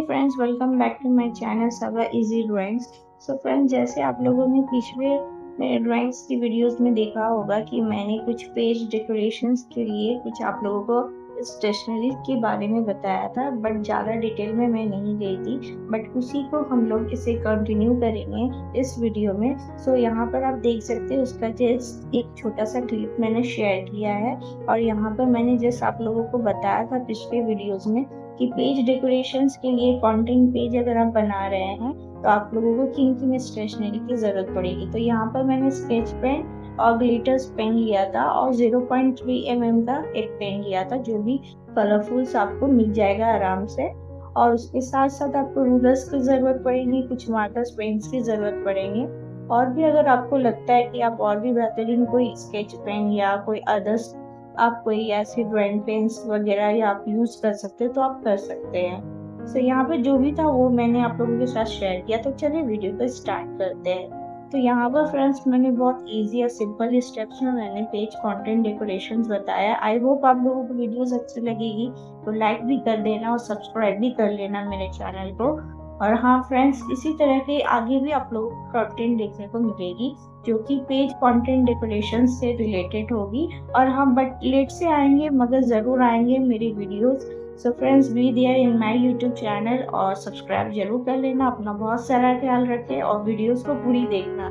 Friends, welcome back to my channel सवा easy drawings. So friends, जैसे आप लोगों ने पिछले मेरे ड्राइंग्स की वीडियोस में देखा होगा कि मैंने कुछ पेज डेकोरेशंस के लिए कुछ आप लोगों को स्टेशनरी के बारे में बताया था, बट ज़्यादा डिटेल में मैं नहीं गई थी। बट उसी को हम लोग इसे कंटिन्यू करेंगे इस वीडियो में। सो यहाँ पर आप देख सकते हैं, उसका जस्ट एक छोटा सा क्लिप मैंने शेयर किया है। और यहाँ पर मैंने जस्ट आप लोगों को बताया था पिछले वीडियोज़ में कि पेज डेकोरेशंस के लिए कंटेंट पेज अगर आप बना रहे हैं तो आप लोगों को किन किन स्टेशनरी की ज़रूरत पड़ेगी। तो यहाँ पर मैंने स्केच पेन और ग्लिटर्स पेन लिया था और 0.3 mm का एक पेन लिया था, जो भी कलरफुल्स आपको मिल जाएगा आराम से। और उसके साथ साथ आपको रूलर्स की ज़रूरत पड़ेगी, कुछ मार्कर्स पेन्स की ज़रूरत पड़ेंगे। और भी अगर आपको लगता है कि आप और भी बेहतरीन कोई स्केच पेन या कोई अदर्स आप कोई ऐसे ड्राइंग पेन्स वगैरह या आप यूज़ कर सकते हो तो आप कर सकते हैं। सो यहाँ पे जो भी था वो मैंने आप लोगों के साथ शेयर किया। तो चलिए वीडियो को स्टार्ट करते हैं। तो यहाँ पर फ्रेंड्स, मैंने बहुत इजी और सिंपल स्टेप्स में मैंने पेज कंटेंट डेकोरेशंस बताया। आई होप आप लोगों को वीडियोस अच्छी लगेगी, तो लाइक भी कर देना और सब्सक्राइब भी कर लेना मेरे चैनल को। और हाँ फ्रेंड्स, इसी तरह के आगे भी आप लोगों को कंटेंट देखने को मिलेगी जो कि पेज कंटेंट डेकोरेशन से रिलेटेड होगी। और हम बट लेट से आएंगे मगर ज़रूर आएंगे मेरी videos. So friends, be there in my YouTube channel और सब्सक्राइब जरूर कर लेना। अपना बहुत सारा ख्याल रखें और वीडियोस को पूरी देखना।